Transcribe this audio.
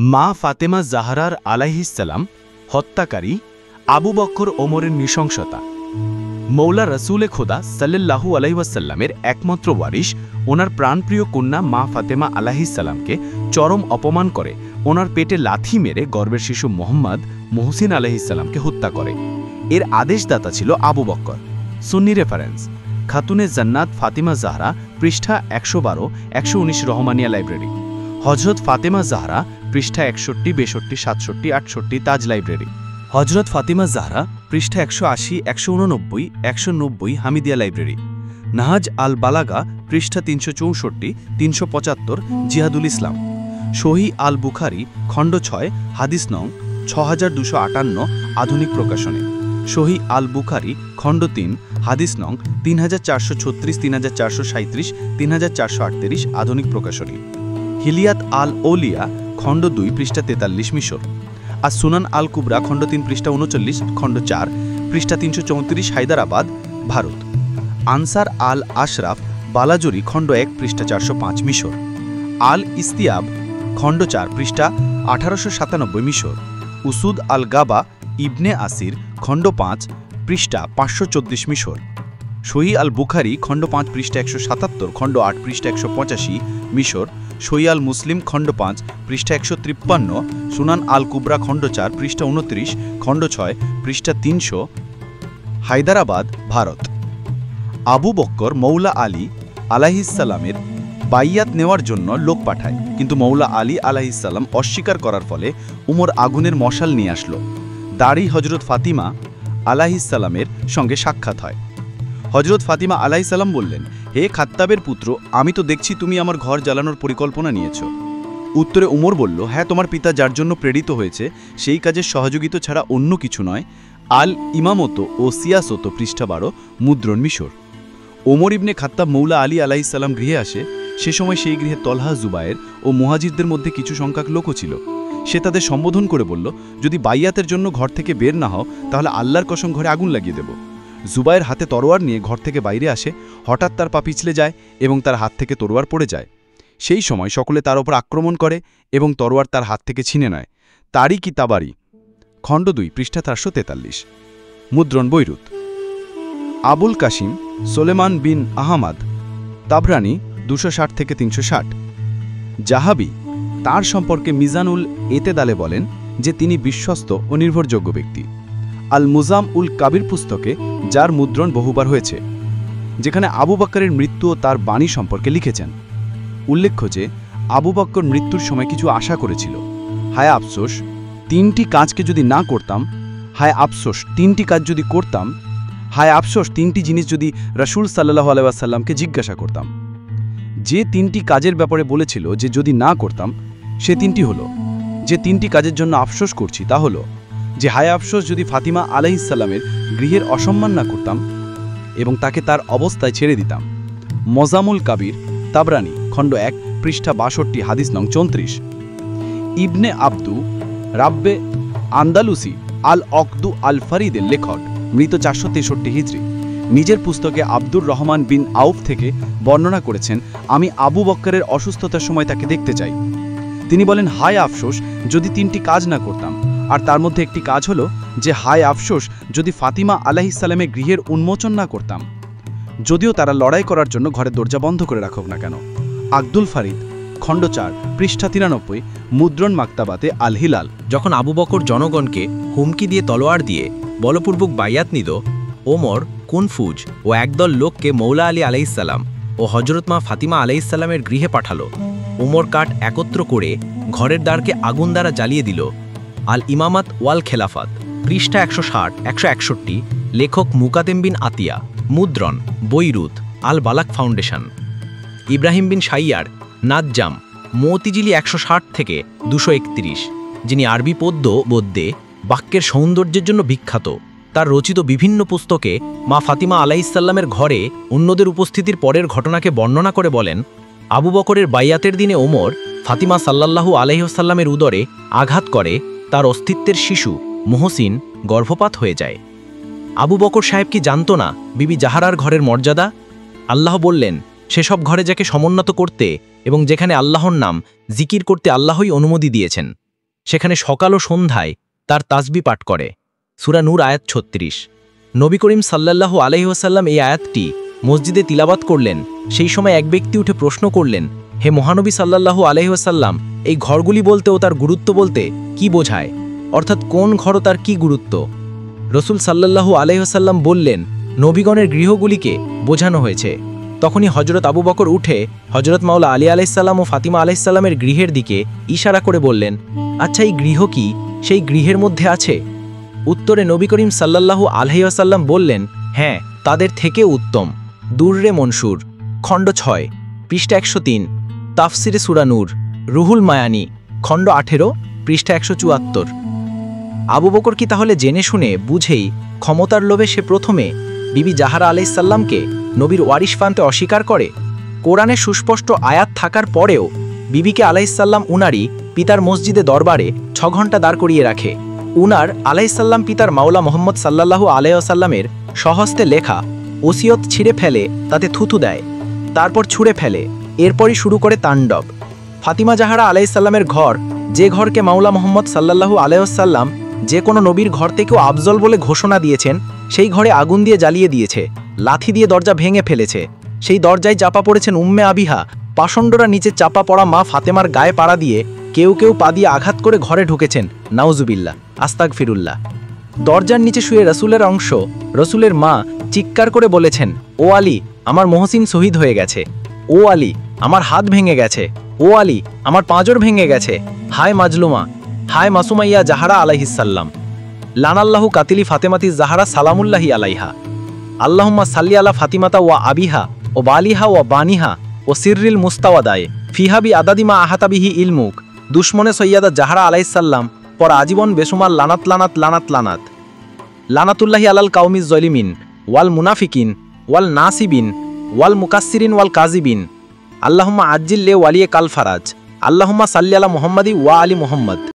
মা ফাতেমা জাহরার আলাইহিসসালাম হত্যাকারী আবু বকর ওমরের নৃশংসতা। মৌলা রসুলে খোদা সাল্লাল্লাহু আলাইহি ওয়াসাল্লামের একমাত্র ওয়ারিশ ওনার প্রাণপ্রিয় কন্যা মা ফাতেমা আলাইহিসসালামকে চরম অপমান করে ওনার পেটে লাথি মেরে গর্ভের শিশু মোহাম্মদ মুহসিন আলাইহিসসালামকে হত্যা করে। এর আদেশদাতা ছিল আবু বকর। সুন্নি রেফারেন্স: খাতুনে জান্নাত ফাতিমা জাহরা, পৃষ্ঠা 112-119 রহমানিয়া লাইব্রেরি। হজরত ফাতেমা জাহরা, পৃষ্ঠা 61, 62, 67, 68 তাজ লাইব্রেরি। হজরত ফাতিমা জাহরা, পৃষ্ঠা 180, 189, 190 হামিদিয়া লাইব্রেরি। নাহাজ আল বালাগা, পৃষ্ঠা 364, 375 জিহাদুল ইসলাম। সহি আল বুখারি, খণ্ড 6, হাদিস নং 6258 আধুনিক প্রকাশনে। সহি আল বুখারি, খণ্ড 3, হাদিস নং 3436, 3437, 3438 আধুনিক প্রকাশনী। হিলিয়াত আল ওলিয়া, খণ্ড 2, পৃষ্ঠা 43 মিশর। আর সুনান আল কুবরা, খণ্ড 3, পৃষ্ঠা 39, খণ্ড 4, পৃষ্ঠা 334 হায়দ্রাবাদ, ভারত। আনসার আল আশরাফ, বালাজুরি, খণ্ড 1, পৃষ্ঠা 405 মিশর। আল ইস্তিয়াব, খণ্ড 4, পৃষ্ঠা 1897 মিশর। উসুদ আল গাবা ইবনে আসির, খণ্ড 5, পৃষ্ঠা 524 মিশর। সহি আল বুখারি, খণ্ড 5, পৃষ্ঠা 177, খণ্ড 8, পৃষ্ঠা 185 মিশর। সহি আল মুসলিম, খণ্ড 5, পৃষ্ঠা 153। সুনান আল কুবরা, খণ্ড 4, পৃষ্ঠা 29, খণ্ড 6, পৃষ্ঠা 300 হায়দ্রাবাদ, ভারত। আবু বক্কর মৌলা আলী আলাইহিসসালামের বাইয়াত নেওয়ার জন্য লোক পাঠায়, কিন্তু মৌলা আলী আলাইহিসসালাম অস্বীকার করার ফলে উমর আগুনের মশাল নিয়ে আসলো। দাড়ি হজরত ফাতিমা আলাইহিসসালামের সঙ্গে সাক্ষাৎ হয়। হজরত ফাতিমা আলাইহিসসালাম বললেন, হে খাত্তাবের পুত্র, আমি তো দেখছি তুমি আমার ঘর জ্বালানোর পরিকল্পনা নিয়েছ। উত্তরে উমর বলল, হ্যাঁ, তোমার পিতা যার জন্য প্রেরিত হয়েছে সেই কাজের সহযোগিতা ছাড়া অন্য কিছু নয়। আল ইমামত ও সিয়াসত, পৃষ্ঠা 12, মুদ্রণ মিশর। ওমর ইবনে খাত্তাব মৌলা আলী আলাইহিসসালাম গৃহে আসে। সে সময় সেই গৃহে তলহা, জুবায়ের ও মুহাজিরদের মধ্যে কিছু সংখ্যক লোকও ছিল। সে তাদের সম্বোধন করে বলল, যদি বাইয়াতের জন্য ঘর থেকে বের না হও তাহলে আল্লাহর কসম ঘরে আগুন লাগিয়ে দেব। জুবায়ের হাতে তরোয়ার নিয়ে ঘর থেকে বাইরে আসে। হঠাৎ তার পা পিছলে যায় এবং তার হাত থেকে তরোয়ার পড়ে যায়। সেই সময় সকলে তার ওপর আক্রমণ করে এবং তরোয়ার তার হাত থেকে ছিনে নেয়। তারিক ই তাবারি, খণ্ড 2, পৃষ্ঠা 443। মুদ্রণ বৈরুত। আবুল কাসিম সোলেমান বিন আহমাদ, তাবরানি, 260-360। জাহাবি তার সম্পর্কে মিজানুল এতেদালে বলেন যে তিনি বিশ্বস্ত ও নির্ভরযোগ্য ব্যক্তি। আল মুজাম উল কাবির পুস্তকে যার মুদ্রণ বহুবার হয়েছে, যেখানে আবু বকরের মৃত্যু ও তার বাণী সম্পর্কে লিখেছেন। উল্লেখ্য যে আবু বকর মৃত্যুর সময় কিছু আশা করেছিল, হায় আফসোস 3টি কাজকে যদি না করতাম, হায় আফসোস 3টি কাজ যদি করতাম, হায় আফসোস 3টি জিনিস যদি রাসূল সাল্লাল্লাহু আলাইহি ওয়াসাল্লামকে জিজ্ঞাসা করতাম। যে 3টি কাজের ব্যাপারে বলেছিল যে যদি না করতাম, সে 3টি হলো, যে 3টি কাজের জন্য আফসোস করছি তা হলো যে হায় আফসোস যদি ফাতিমা আলাইহিসসালামের গৃহের অসম্মান না করতাম এবং তাকে তার অবস্থায় ছেড়ে দিতাম। মজামুল কাবির, তাবরানি, খণ্ড 1, পৃষ্ঠা 62, হাদিস নং 34। ইবনে আব্দু রাব্বে আন্দালুসি আল অকদু আল ফারিদের লেখক, মৃত 463 হিজরি, নিজের পুস্তকে আব্দুর রহমান বিন আউফ থেকে বর্ণনা করেছেন, আমি আবু বকরের অসুস্থতার সময় তাকে দেখতে চাই। তিনি বলেন, হায় আফসোস যদি 3টি কাজ না করতাম, আর তার মধ্যে একটি কাজ হলো যে হায় আফসোস যদি ফাতিমা আলাইহিসসালামের গৃহের উন্মোচন না করতাম, যদিও তারা লড়াই করার জন্য ঘরের দরজা বন্ধ করে রাখুক না কেন। আব্দুল ফারিদ, খণ্ড 4, পৃষ্ঠা 93, মুদ্রণ মাকতাবাতে আল হিলাল। যখন আবু বকর জনগণকে হুমকি দিয়ে তলোয়ার দিয়ে বলপূর্বক বাইয়াত নিল, ওমর কুনফুজ ও একদল লোককে মৌলা আলী আলাইহিসসালাম ও হজরত মা ফাতিমা আলাইহিসসালামের গৃহে পাঠালো। ওমর কাঠ একত্র করে ঘরের দ্বারকে আগুন দ্বারা জ্বালিয়ে দিল। আল ইমামাত ওয়াল খেলাফাত, পৃষ্ঠা 160-161, লেখক মুকাতেম বিন আতিয়া, মুদ্রণ বৈরুত, আল বালাক ফাউন্ডেশন। ইব্রাহিম বিন সাইয়ার, নাজ্জাম, মতিজিলি 160-231, যিনি আরবি পদ্য বদ্যে বাক্যের সৌন্দর্যের জন্য বিখ্যাত, তার রচিত বিভিন্ন পুস্তকে মা ফাতিমা আলাইহিসসালামের ঘরে অন্যদের উপস্থিতির পরের ঘটনাকে বর্ণনা করে বলেন, আবু বকরের বাইয়াতের দিনে ওমর ফাতিমা সাল্লাল্লাহু আলাইহি ওয়াসাল্লামের উদরে আঘাত করে তার অস্তিত্বের শিশু মুহসিন গর্ভপাত হয়ে যায়। আবু বকর সাহেব কি জানত না বিবি জাহারার ঘরের মর্যাদা? আল্লাহ বললেন, সেসব ঘরে যাকে সমুন্নত করতে এবং যেখানে আল্লাহর নাম জিকির করতে আল্লাহই অনুমতি দিয়েছেন। সেখানে সকাল ও সন্ধ্যায় তার তাসবি পাঠ করে। সূরা নূর আয়াত ৩৬। নবী করিম সাল্লাল্লাহু আলাইহি ওয়াসাল্লাম এই আয়াতটি মসজিদে তিলাওয়াত করলেন। সেই সময় এক ব্যক্তি উঠে প্রশ্ন করলেন, হে মহানবী সাল্লাল্লাহু আলাইহি ওয়াসাল্লাম, এই ঘরগুলি বলতে ও তার গুরুত্ব বলতে কি বোঝায়? অর্থাৎ কোন ঘর ও তার কি গুরুত্ব? রসুল সাল্লাল্লাহু আলাইহি ওয়াসাল্লাম বললেন, নবীগণের গৃহগুলিকে বোঝানো হয়েছে। তখনই হজরত আবু বকর উঠে হজরত মাওলা আলী আলাইহিসসালাম ও ফাতিমা আলাইহিসসালামের গৃহের দিকে ইশারা করে বললেন, আচ্ছা এই গৃহ কি সেই গৃহের মধ্যে আছে? উত্তরে নবী করিম সাল্লাল্লাহু আলাইহি ওয়াসাল্লাম বললেন, হ্যাঁ, তাদের থেকে উত্তম। দুররে মনসুর, খণ্ড 6, পৃষ্ঠা 103, তাফসিরে সূরা নূর, রুহুল মায়ানি, খণ্ড 18, পৃষ্ঠা 174। আবু বকর কি তাহলে জেনে শুনে বুঝেই ক্ষমতার লোভে সে প্রথমে বিবি জাহারা আলাইহিসসালামকে নবীর ওয়ারিশ মানতে অস্বীকার করে? কোরআনে সুস্পষ্ট আয়াত থাকার পরেও বিবিকে আলাইহিসসালাম উনারই পিতার মসজিদে দরবারে 6 ঘন্টা দাঁড় করিয়ে রাখে। উনার আলাইহিসসালাম পিতার মাওলা মুহাম্মদ সাল্লাল্লাহু আলাইহি ওয়াসাল্লামের স্বহস্তে লেখা ওসিয়ত ছিঁড়ে ফেলে তাতে থুথু দেয়, তারপর ছুঁড়ে ফেলে। এরপরই শুরু করে তাণ্ডব। ফাতিমা জাহারা আলাইহিসসালামের ঘর, যে ঘরকে মাওলা মুহাম্মদ সাল্লাল্লাহু আলাইহি ওয়াসাল্লাম যে কোনো নবীর ঘর থেকেও আফজল বলে ঘোষণা দিয়েছেন, সেই ঘরে আগুন দিয়ে জ্বালিয়ে দিয়েছে, লাথি দিয়ে দরজা ভেঙে ফেলেছে। সেই দরজায় চাপা পড়েছেন উম্মে আবিহা, পাষণ্ডরা নিচে চাপা পড়া মা ফাতেমার গায়ে পাড়া দিয়ে কেউ কেউ পা দিয়ে আঘাত করে ঘরে ঢুকেছেন, নাউজুবিল্লাহ, আস্তাগফিরুল্লাহ। দরজার নিচে শুয়ে রসুলের অংশ, রসুলের মা চিৎকার করে বলেছেন, ও আলী, আমার মহসিন শহীদ হয়ে গেছে। ও আলী, আমার হাত ভেঙে গেছে। ও আলী, আমার পাঁজর ভেঙে গেছে। হায় মাজলুমা, হায় মাসুমাইয়া জাহারা আলাইহিসসাল্লাম। লানাল্লাহু কাতিলি ফাতেমাতি জাহারা সালামুল্লাহি আলাইহা। আল্লাহুম্মা সাল্লি আলা ফাতিমাতা ওয়া আবিহা ও বালিহা ওয়া বানিহা ও সিররিল মুস্তাওয়াদায়ে ফিহাবি আদাদিমা আহাতাবিহি ইলমুক। দুশ্মনে সৈয়দা জাহারা আলাইহিসসাল্লাম পর আজীবন বেসুমার লানাত লানাত লানাত লানাত। লানাতুল্লাহি আলাল কাউমিজ জলিমিন ওয়াল মুনাফিকিন ওয়াল নাসিবিন ওয়াল মুকাসসিরিন ওয়াল কাজিবিন। আল্লাহুম্মা আজ্জিল লে ওয়ালিয়ে কাল ফারাজ। আল্লাহুম্মা সাল্লি আলা মুহাম্মাদি ওয়া আলি মুহাম্মদ।